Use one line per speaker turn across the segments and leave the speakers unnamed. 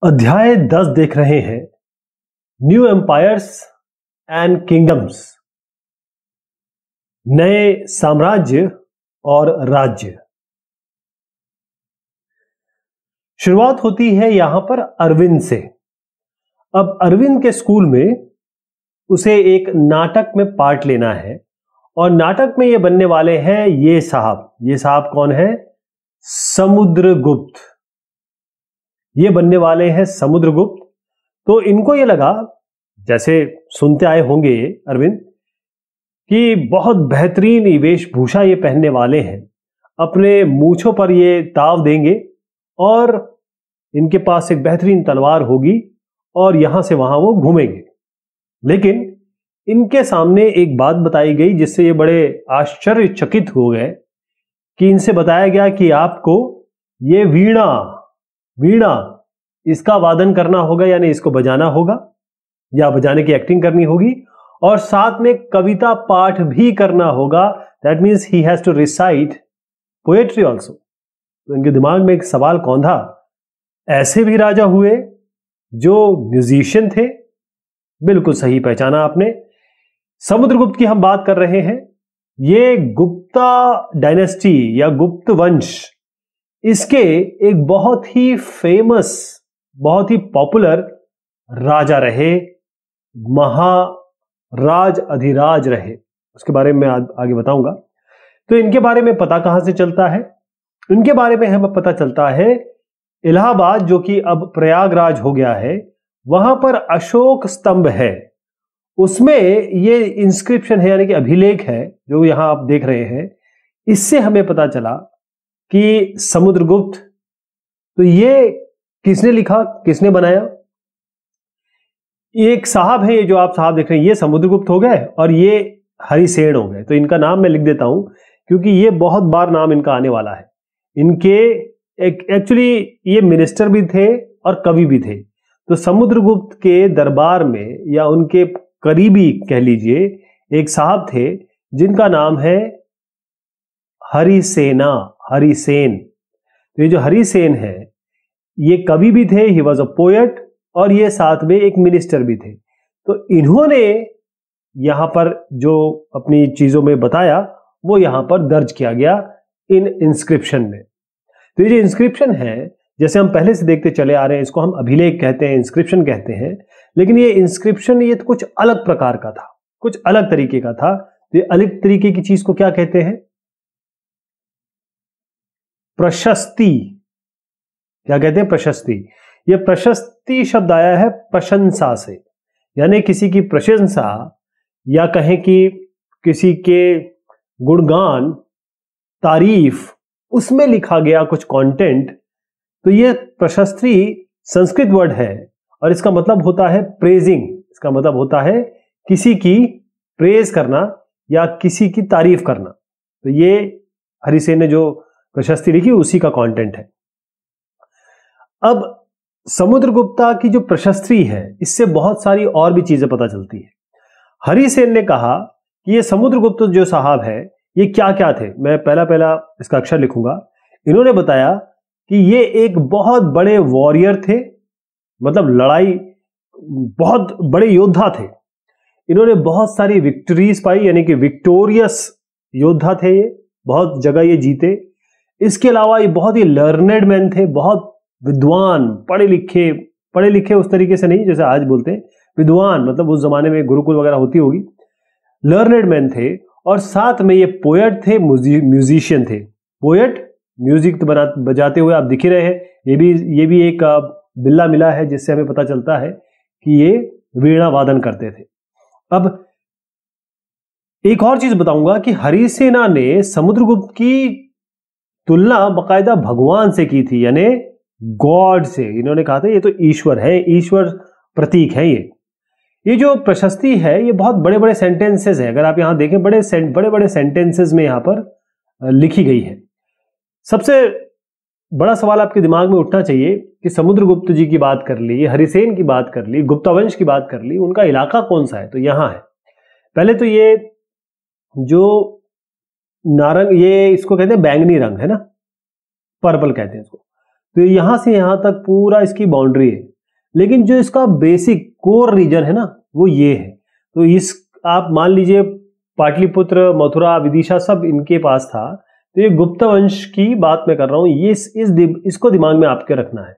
अध्याय 10 देख रहे हैं। न्यू एम्पायर्स एंड किंगडम्स, नए साम्राज्य और राज्य। शुरुआत होती है यहां पर अरविंद से। अब अरविंद के स्कूल में उसे एक नाटक में पार्ट लेना है और नाटक में ये बनने वाले हैं ये साहब कौन है? समुद्रगुप्त। ये बनने वाले हैं समुद्रगुप्त। तो इनको ये लगा, जैसे सुनते आए होंगे अरविंद, कि बहुत बेहतरीन वेशभूषा ये पहनने वाले हैं, अपने मूंछों पर ये ताव देंगे और इनके पास एक बेहतरीन तलवार होगी और यहां से वहां वो घूमेंगे। लेकिन इनके सामने एक बात बताई गई जिससे ये बड़े आश्चर्यचकित हो गए कि इनसे बताया गया कि आपको ये वीणा इसका वादन करना होगा, यानी इसको बजाना होगा या बजाने की एक्टिंग करनी होगी, और साथ में कविता पाठ भी करना होगा। That means he has to recite poetry also. तो इनके दिमाग में एक सवाल कौंधा, ऐसे भी राजा हुए जो म्यूजिशियन थे? बिल्कुल सही पहचाना आपने, समुद्रगुप्त की हम बात कर रहे हैं। ये गुप्ता डायनेस्टी या गुप्त वंश, इसके एक बहुत ही फेमस, बहुत ही पॉपुलर राजा रहे, महाराज अधिराज रहे। उसके बारे में आगे बताऊंगा। तो इनके बारे में पता कहां से चलता है? इनके बारे में हमें पता चलता है इलाहाबाद, जो कि अब प्रयागराज हो गया है, वहां पर अशोक स्तंभ है, उसमें ये इंस्क्रिप्शन है, यानी कि अभिलेख है जो यहां आप देख रहे हैं। इससे हमें पता चला कि समुद्रगुप्त, तो ये किसने लिखा, किसने बनाया? एक साहब है, ये जो आप साहब देख रहे हैं, ये समुद्रगुप्त हो गए और ये हरिसेन हो गए। तो इनका नाम मैं लिख देता हूं क्योंकि ये बहुत बार नाम इनका आने वाला है। इनके एक्चुअली ये मिनिस्टर भी थे और कवि भी थे। तो समुद्रगुप्त के दरबार में या उनके करीबी कह लीजिए एक साहब थे जिनका नाम है हरिसेन। तो ये जो हरिसेन है ये कवि भी थे, ही वॉज अ पोएट, और ये साथ में एक मिनिस्टर भी थे। तो इन्होंने यहां पर जो अपनी चीजों में बताया वो यहां पर दर्ज किया गया इन इंस्क्रिप्शन में। तो ये जो इंस्क्रिप्शन है, जैसे हम पहले से देखते चले आ रहे हैं, इसको हम अभिलेख कहते हैं, इंस्क्रिप्शन कहते हैं। लेकिन ये इंस्क्रिप्शन ये तो कुछ अलग प्रकार का था, कुछ अलग तरीके का था। तो ये अलग तरीके की चीज को क्या कहते हैं? प्रशस्ति। क्या कहते हैं? प्रशस्ति। ये प्रशस्ति शब्द आया है प्रशंसा से, यानी किसी की प्रशंसा या कहें कि किसी के गुणगान, तारीफ, उसमें लिखा गया कुछ कंटेंट। तो ये प्रशस्ति संस्कृत वर्ड है और इसका मतलब होता है प्रेजिंग। इसका मतलब होता है किसी की प्रेज करना या किसी की तारीफ करना। तो ये हरिसेन ने जो प्रशस्ति लिखी उसी का कंटेंट है। अब समुद्रगुप्ता की जो प्रशस्ति है, इससे बहुत सारी और भी चीजें पता चलती है। हरिसेन ने कहा कि ये समुद्रगुप्त जो साहब है ये क्या क्या थे। मैं पहला इसका अक्षर लिखूंगा। इन्होंने बताया कि ये एक बहुत बड़े वॉरियर थे, मतलब लड़ाई, बहुत बड़े योद्धा थे। इन्होंने बहुत सारी विक्ट्रीज पाई, यानी कि विक्टोरियस योद्धा थे, ये बहुत जगह ये जीते। इसके अलावा ये बहुत ही लर्नेड मैन थे, बहुत विद्वान, पढ़े लिखे उस तरीके से नहीं जैसे आज बोलते हैं विद्वान, मतलब उस जमाने में गुरुकुल वगैरह होती होगी। लर्नेड मैन थे और साथ में ये पोएट थे, म्यूजिशियन थे। पोएट, म्यूजिक तो बजाते हुए आप दिख ही रहे हैं। ये भी एक बिल्ला मिला है जिससे हमें पता चलता है कि ये वीणा वादन करते थे। अब एक और चीज बताऊंगा कि हरिसेना ने समुद्रगुप्त की तुलना बकायदा भगवान से की थी, यानी गॉड से। इन्होंने कहा था ये तो ईश्वर है, ईश्वर प्रतीक है। ये जो प्रशस्ति है ये बहुत बड़े बड़े सेंटेंसेस है। अगर आप यहां देखें, बड़े बड़े सेंटेंसेस में यहां पर लिखी गई है। सबसे बड़ा सवाल आपके दिमाग में उठना चाहिए कि समुद्रगुप्त जी की बात कर ली, हरिसेन की बात कर ली, गुप्ता वंश की बात कर ली, उनका इलाका कौन सा है? तो यहां है। पहले तो ये जो नारंग, ये इसको कहते हैं बैंगनी रंग है ना, पर्पल कहते हैं इसको। तो यहां से यहां तक पूरा इसकी बाउंड्री है। लेकिन जो इसका बेसिक कोर रीजन है ना वो ये है। तो इस आप मान लीजिए पाटलिपुत्र, मथुरा, विदिशा सब इनके पास था। तो ये गुप्त वंश की बात मैं कर रहा हूं, ये इसको दिमाग में आपके रखना है।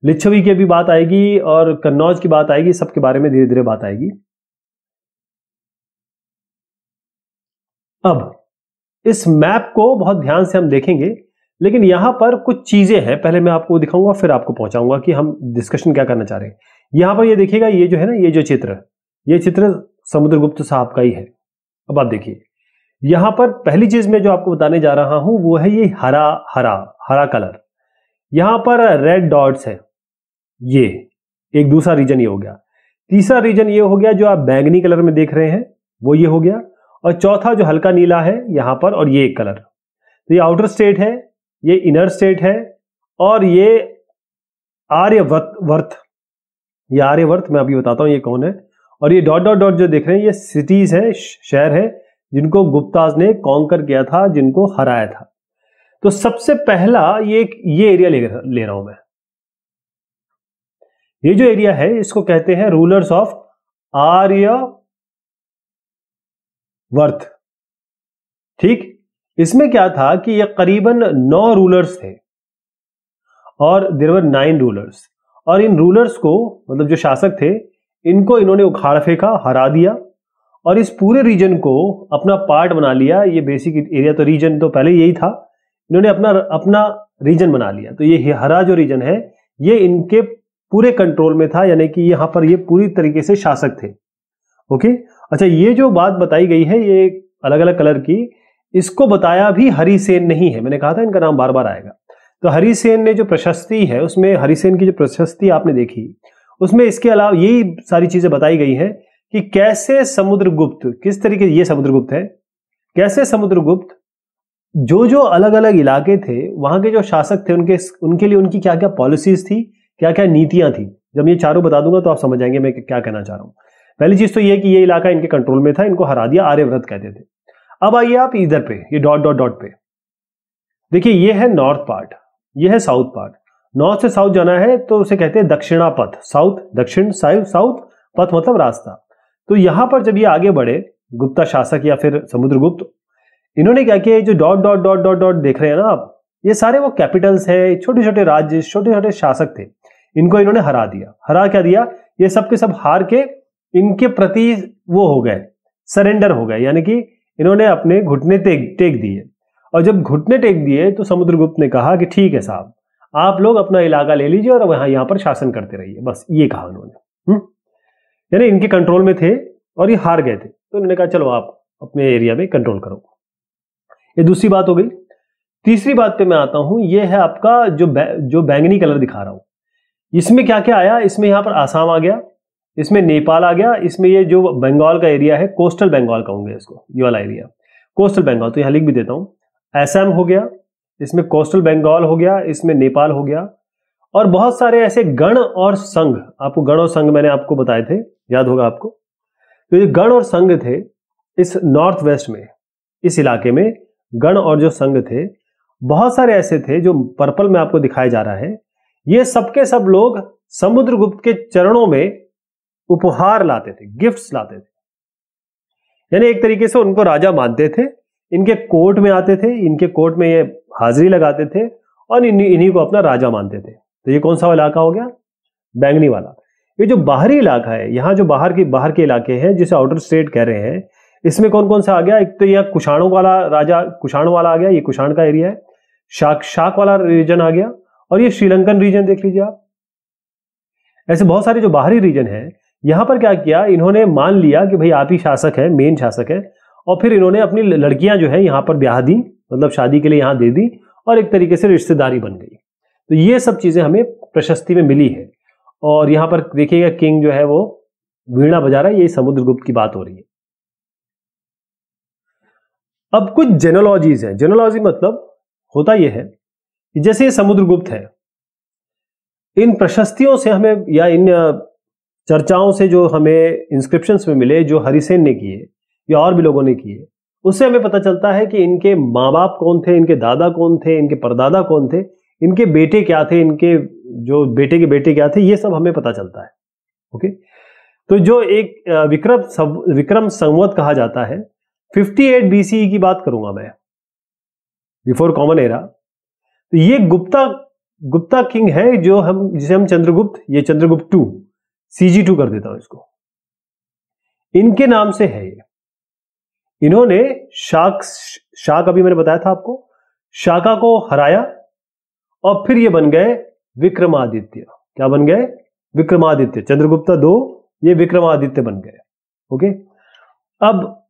लिच्छवी की भी बात आएगी और कन्नौज की बात आएगी, सबके बारे में धीरे धीरे बात आएगी। अब इस मैप को बहुत ध्यान से हम देखेंगे, लेकिन यहां पर कुछ चीजें हैं, पहले मैं आपको दिखाऊंगा फिर आपको पहुंचाऊंगा कि हम डिस्कशन क्या करना चाह रहे हैं। यहां पर ये देखिएगा, ये जो है ना, ये जो चित्र, ये चित्र समुद्रगुप्त साहब का ही है। अब आप देखिए, यहां पर पहली चीज मैं जो आपको बताने जा रहा हूं वो है ये हरा हरा हरा कलर। यहां पर रेड डॉट्स है, ये एक दूसरा रीजन ये हो गया। तीसरा रीजन ये हो गया जो आप बैंगनी कलर में देख रहे हैं, वो ये हो गया। और चौथा जो हल्का नीला है यहां पर, और ये एक कलर, तो ये आउटर स्टेट है, ये इनर स्टेट है, और ये आर्यवर्त, ये आर्यवर्त मैं अभी बताता हूं ये कौन है। और ये डॉट डॉट डॉट जो देख रहे हैं ये सिटीज है, शहर है जिनको गुप्ताज ने कॉन्कर किया था, जिनको हराया था। तो सबसे पहला ये एरिया ले रहा हूं मैं। ये जो एरिया है इसको कहते हैं रूलर्स ऑफ आर्यवर्त। ठीक, इसमें क्या था कि ये करीबन 9 रूलर्स थे और देयर वर 9 रूलर्स। और इन रूलर्स को, मतलब जो शासक थे, इनको इन्होंने उखाड़ फेंका, हरा दिया और इस पूरे रीजन को अपना पार्ट बना लिया। ये बेसिक एरिया, तो रीजन तो पहले यही था, इन्होंने अपना रीजन बना लिया। तो ये हरा जो रीजन है ये इनके पूरे कंट्रोल में था, यानी कि यहां पर ये पूरी तरीके से शासक थे। ओके, अच्छा, ये जो बात बताई गई है ये अलग अलग कलर की, इसको बताया भी हरिसेन नहीं है। मैंने कहा था इनका नाम बार बार आएगा। तो हरिसेन ने जो प्रशस्ति है उसमें, हरिसेन की जो प्रशस्ति आपने देखी उसमें इसके अलावा यही सारी चीजें बताई गई हैं कि कैसे समुद्रगुप्त, किस तरीके, ये समुद्रगुप्त है, कैसे समुद्रगुप्त जो जो अलग अलग इलाके थे वहां के जो शासक थे उनके लिए उनकी क्या क्या पॉलिसीज थी, क्या क्या नीतियां थी। जब ये चारों बता दूंगा तो आप समझ जाएंगे मैं क्या कहना चाह रहा हूं। पहली चीज तो ये कि ये इलाका इनके कंट्रोल में था, इनको हरा दिया, आर्यव्रत कहते थे। अब आइए आप इधर पे, ये डॉट डॉट डॉट पे देखिए, ये है नॉर्थ पार्ट, ये है साउथ पार्ट। नॉर्थ से साउथ जाना है तो उसे कहते हैं दक्षिणा पथ, साउथ, दक्षिण, साउथ, पथ मतलब रास्ता। तो यहां पर जब ये आगे बढ़े गुप्ता शासक या फिर समुद्रगुप्त, इन्होंने क्या किया, जो dot dot dot dot dot देख रहे हैं ना आप, ये सारे वो कैपिटल्स है, छोटे छोटे राज्य, छोटे छोटे शासक थे, इनको इन्होंने हरा दिया। हरा क्या दिया, ये सब के सब हार के इनके प्रति वो हो गए, सरेंडर हो गए, यानी कि इन्होंने अपने घुटने टेक दिए। और जब घुटने टेक दिए तो समुद्रगुप्त ने कहा कि ठीक है साहब, आप लोग अपना इलाका ले लीजिए और वहां यहां पर शासन करते रहिए, बस ये कहा उन्होंने। यानी इनके कंट्रोल में थे और ये हार गए थे, तो उन्होंने कहा चलो आप अपने एरिया में कंट्रोल करो। ये दूसरी बात हो गई। तीसरी बात पे मैं आता हूं, ये है आपका जो बैंगनी कलर दिखा रहा हूं, इसमें क्या क्या आया, इसमें यहां पर आसाम आ गया, इसमें नेपाल आ गया, इसमें ये जो बंगाल का एरिया है, कोस्टल बंगाल कहूंगे इसको, ये वाला एरिया कोस्टल बंगाल, तो यहां लिख भी देता हूं, असम हो गया, इसमें कोस्टल बंगाल हो गया, इसमें नेपाल हो गया। और बहुत सारे ऐसे गण और संघ, आपको गण और संघ मैंने आपको बताए थे, याद होगा आपको। तो ये गण और संघ थे इस नॉर्थ वेस्ट में, इस इलाके में गण और जो संघ थे, बहुत सारे ऐसे थे जो पर्पल में आपको दिखाया जा रहा है। ये सबके सब लोग समुद्रगुप्त के चरणों में उपहार लाते थे, गिफ्ट्स लाते थे, यानी एक तरीके से उनको राजा मानते थे, इनके कोर्ट में आते थे, इनके कोर्ट में ये हाजिरी लगाते थे और इन्हीं को अपना राजा मानते थे। तो ये कौन सा इलाका हो गया, बैंगनी वाला। ये जो बाहरी इलाका है, यहाँ जो बाहर के इलाके हैं जिसे आउटर स्टेट कह रहे हैं, इसमें कौन कौन सा आ गया, एक तो यह कुषाणों वाला राजा, कुषाण वाला आ गया, ये कुषाण का एरिया है, शाक वाला रीजन आ गया, और ये श्रीलंकन रीजन देख लीजिए आप। ऐसे बहुत सारे जो बाहरी रीजन है, यहां पर क्या किया, इन्होंने मान लिया कि भाई आप ही शासक है, मेन शासक है, और फिर इन्होंने अपनी लड़कियां जो है यहां पर ब्याह दी, मतलब शादी के लिए यहां दे दी, और एक तरीके से रिश्तेदारी बन गई। तो ये सब चीजें हमें प्रशस्ति में मिली है। और यहां पर देखिएगा किंग जो है वो वीणा बजा रहा है, ये समुद्रगुप्त की बात हो रही है। अब कुछ जेनोलॉजीज है। जेनोलॉजी मतलब होता यह है कि जैसे ये समुद्रगुप्त है, इन प्रशस्तियों से हमें, या इन चर्चाओं से जो हमें इंस्क्रिप्शंस में मिले, जो हरिसेन ने किए या और भी लोगों ने किए, उससे हमें पता चलता है कि इनके माँ बाप कौन थे, इनके दादा कौन थे, इनके परदादा कौन थे, इनके बेटे क्या थे, इनके जो बेटे के बेटे क्या थे, ये सब हमें पता चलता है। ओके, तो जो एक विक्रम संवत कहा जाता है, 58 BCE की बात करूंगा मैं, बिफोर कॉमन एरा। तो ये गुप्ता किंग है, जिसे हम चंद्रगुप्त, ये चंद्रगुप्त 2, CG2 कर देता हूं इसको, इनके नाम से है ये। इन्होंने शाक अभी मैंने बताया था आपको, शाका को हराया और फिर ये बन गए विक्रमादित्य। क्या बन गए? विक्रमादित्य। चंद्रगुप्ता 2, ये विक्रमादित्य बन गए। ओके, अब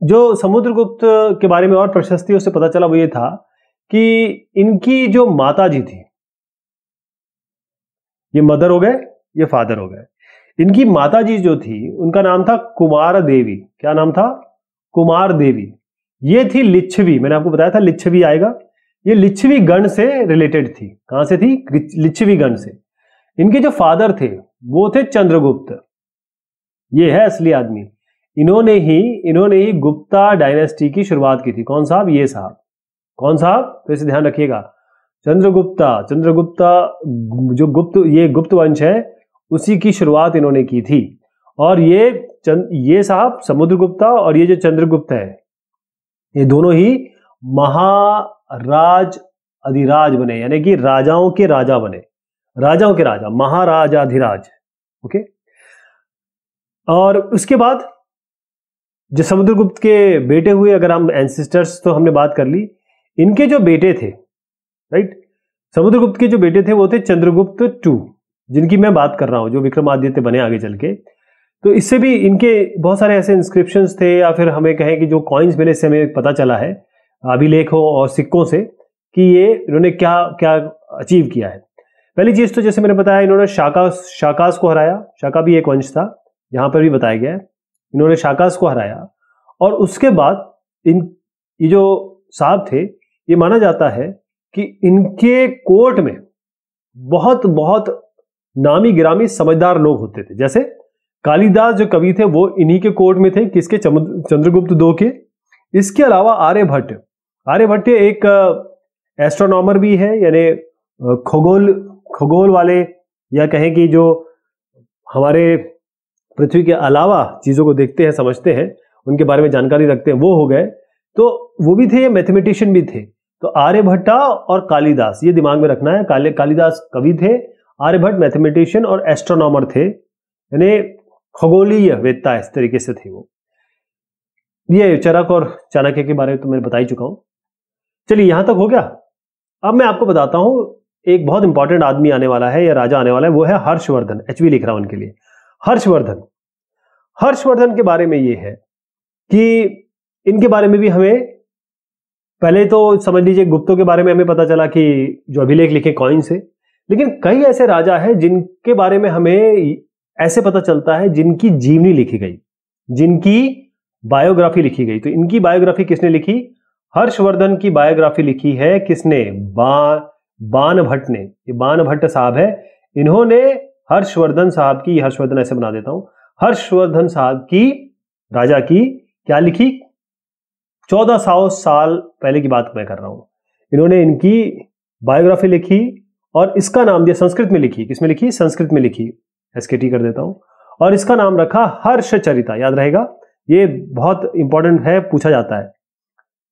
जो समुद्रगुप्त के बारे में और प्रशस्तियों से पता चला वो ये था कि इनकी जो माता जी थी, ये मदर हो गए, ये फादर हो गए, इनकी माता जी जो थी उनका नाम था कुमार देवी। क्या नाम था? कुमार देवी। ये थी लिच्छवी, मैंने आपको बताया था लिच्छवी आएगा, ये लिच्छवी गण से रिलेटेड थी। कहां से थी? लिच्छवी गण से। इनके जो फादर थे वो थे चंद्रगुप्त, ये है असली आदमी। इन्होंने ही गुप्ता डायनेस्टी की शुरुआत की थी। कौन साहब? ये साहब। कौन साहब? तो इसे ध्यान रखिएगा, चंद्रगुप्ता जो गुप्त वंश है उसी की शुरुआत इन्होंने की थी। और ये साहब समुद्रगुप्ता और ये जो चंद्रगुप्त है, ये दोनों ही महाराज अधिराज बने, यानी कि राजाओं के राजा बने, राजाओं के राजा, महाराजाधिराज। ओके, और उसके बाद जो समुद्रगुप्त के बेटे हुए, अगर हम एंसेस्टर्स तो हमने बात कर ली, इनके जो बेटे थे, राइट, समुद्रगुप्त के जो बेटे थे वो थे चंद्रगुप्त 2, जिनकी मैं बात कर रहा हूं, जो विक्रमादित्य बने आगे चल के। तो इससे भी इनके बहुत सारे ऐसे इंस्क्रिप्शंस थे, या फिर हमें कहें कि जो कॉइन्स मिले, इससे हमें पता चला है अभिलेखों और सिक्कों से कि इन्होंने क्या क्या अचीव किया है। पहली चीज तो जैसे मैंने बताया, इन्होंने शाकास को हराया। शाका भी एक वंश था, यहां पर भी बताया गया है। इन्होंने शाकास को हराया और उसके बाद ये जो साहब थे, ये माना जाता है कि इनके कोर्ट में बहुत बहुत नामी गिरामी समझदार लोग होते थे। जैसे कालिदास जो कवि थे वो इन्हीं के कोर्ट में थे, किसके? चंद्रगुप्त 2 के। इसके अलावा आर्यभट्ट एक एस्ट्रोनॉमर भी है, यानी खगोल वाले, या कहें कि जो हमारे पृथ्वी के अलावा चीजों को देखते हैं, समझते हैं, उनके बारे में जानकारी रखते हैं, वो हो गए। तो वो भी थे, मैथमेटिशियन भी थे। तो आर्यभट्टा और कालिदास, ये दिमाग में रखना है। कालिदास कवि थे, आर्यभट्ट मैथमेटिशियन और एस्ट्रोनॉमर थे, यानी खगोलीय वेदता, इस तरीके से थे वो। ये चरक और चाणक्य के बारे में तो मैं बता ही चुका हूं। चलिए, यहां तक हो गया। अब मैं आपको बताता हूं, एक बहुत इंपॉर्टेंट आदमी आने वाला है, या राजा आने वाला है, वो है हर्षवर्धन। HV लिख रहा हूं उनके लिए, हर्षवर्धन के बारे में ये है कि इनके बारे में भी हमें पहले तो समझ लीजिए, गुप्तों के बारे में हमें पता चला कि जो अभिलेख लिखे कॉइन से, लेकिन कई ऐसे राजा हैं जिनके बारे में हमें ऐसे पता चलता है जिनकी जीवनी लिखी गई, जिनकी बायोग्राफी लिखी गई। तो इनकी बायोग्राफी किसने लिखी? हर्षवर्धन की बायोग्राफी लिखी है किसने? बाणभट्ट ने। ये बाणभट्ट साहब है, इन्होंने हर्षवर्धन साहब की, हर्षवर्धन ऐसे बना देता हूं, हर्षवर्धन साहब की, राजा की क्या लिखी? 1400 साल पहले की बात मैं कर रहा हूं। इन्होंने इनकी बायोग्राफी लिखी और इसका नाम दिया, संस्कृत में लिखी। किसमें लिखी? संस्कृत में लिखी, SKT कर देता हूं, और इसका नाम रखा हर्षचरिता। याद रहेगा, ये बहुत इंपॉर्टेंट है, पूछा जाता है।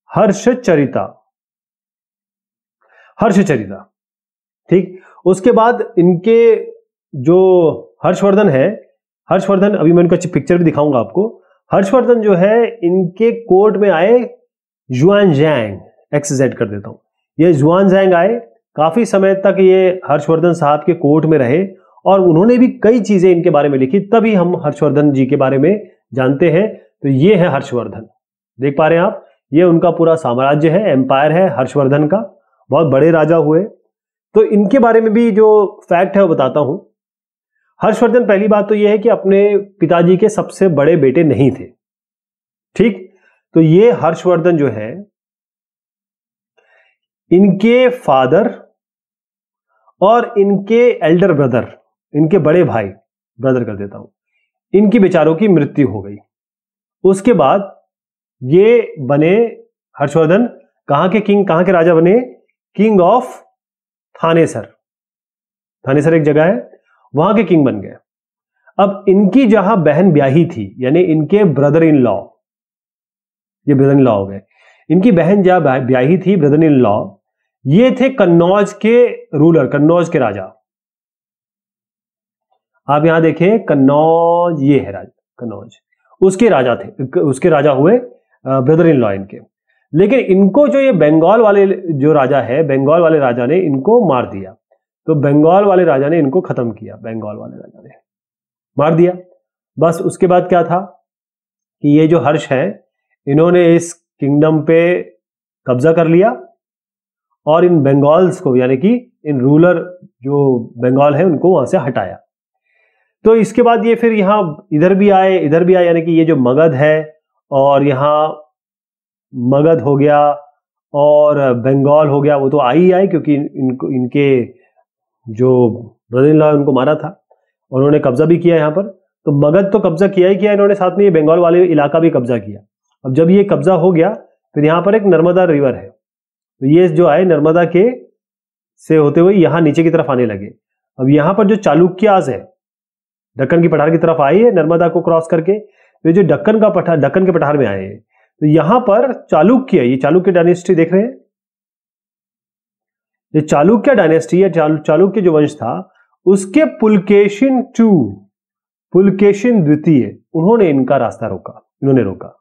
हर्षचरिता, ठीक। उसके बाद इनके जो हर्षवर्धन है, हर्षवर्धन अभी मैं इनका पिक्चर भी दिखाऊंगा आपको। हर्षवर्धन जो है, इनके कोर्ट में आए जुआनजैंग, XZ कर देता हूं, ये जुआनजैंग आए। काफी समय तक ये हर्षवर्धन साहब के कोर्ट में रहे और उन्होंने भी कई चीजें इनके बारे में लिखी, तभी हम हर्षवर्धन जी के बारे में जानते हैं। तो ये है हर्षवर्धन, देख पा रहे हैं आप, ये उनका पूरा साम्राज्य है, एम्पायर है हर्षवर्धन का, बहुत बड़े राजा हुए। तो इनके बारे में भी जो फैक्ट है वो बताता हूं। हर्षवर्धन, पहली बात तो यह है कि अपने पिताजी के सबसे बड़े बेटे नहीं थे, ठीक। तो ये हर्षवर्धन जो है, इनके फादर और इनके एल्डर ब्रदर, इनके बड़े भाई, ब्रदर कर देता हूं, इनकी बेचारों की मृत्यु हो गई। उसके बाद ये बने हर्षवर्धन, कहां के किंग, कहां के राजा बने? किंग ऑफ थानेसर, थानेसर एक जगह है, वहां के किंग बन गए। अब इनकी जहां बहन ब्याही थी, यानी इनके ब्रदर इन लॉ, ये ब्रदर इन लॉ हो गए, इनकी बहन जहां ब्याही थी, ब्रदर इन लॉ, ये थे कन्नौज के रूलर, कन्नौज के राजा। आप यहां देखें कन्नौज, ये है राजा कन्नौज, उसके राजा थे, उसके राजा हुए ब्रदर इन लॉ इनके। लेकिन इनको जो ये बंगाल वाले जो राजा है, बंगाल वाले राजा ने इनको मार दिया। तो बंगाल वाले राजा ने इनको खत्म किया, बंगाल वाले राजा ने मार दिया। बस उसके बाद क्या था कि ये जो हर्ष है, इन्होंने इस किंगडम पे कब्जा कर लिया और इन बंगाल्स को, यानी कि इन रूलर जो बंगाल है, उनको वहां से हटाया। तो इसके बाद ये फिर यहां इधर भी आए, इधर भी आए, यानी कि ये जो मगध है, और यहां मगध हो गया और बंगाल हो गया, वो तो आए क्योंकि इनको, इनके जो ब्रदर इन लॉ उनको मारा था और उन्होंने कब्जा भी किया यहां पर। तो मगध तो कब्जा किया ही किया इन्होंने, साथ में ये बंगाल वाले इलाका भी कब्जा किया। अब जब ये कब्जा हो गया, फिर यहां पर एक नर्मदा रिवर है, तो ये जो आए नर्मदा के से होते हुए यहां नीचे की तरफ आने लगे। अब यहां पर जो चालुक्यास है, दक्कन की पठार की तरफ आए है, नर्मदा को क्रॉस करके, तो जो दक्कन का पठार, दक्कन के पठार में आए हैं। तो यहां पर चालुक्य, ये चालुक्य डायनेस्टी देख रहे हैं, ये चालुक्य डायनेस्टी या चालुक्य जो वंश था, उसके पुलकेशिन टू, पुलकेशिन द्वितीय, उन्होंने इनका रास्ता रोका, इन्होंने रोका।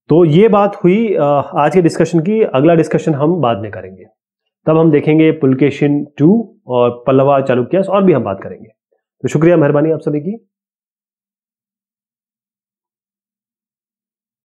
तो ये बात हुई आज के डिस्कशन की। अगला डिस्कशन हम बाद में करेंगे, तब हम देखेंगे पुलकेशिन टू और पल्लवा चालुक्यास, और भी हम बात करेंगे। तो शुक्रिया, मेहरबानी आप सभी की।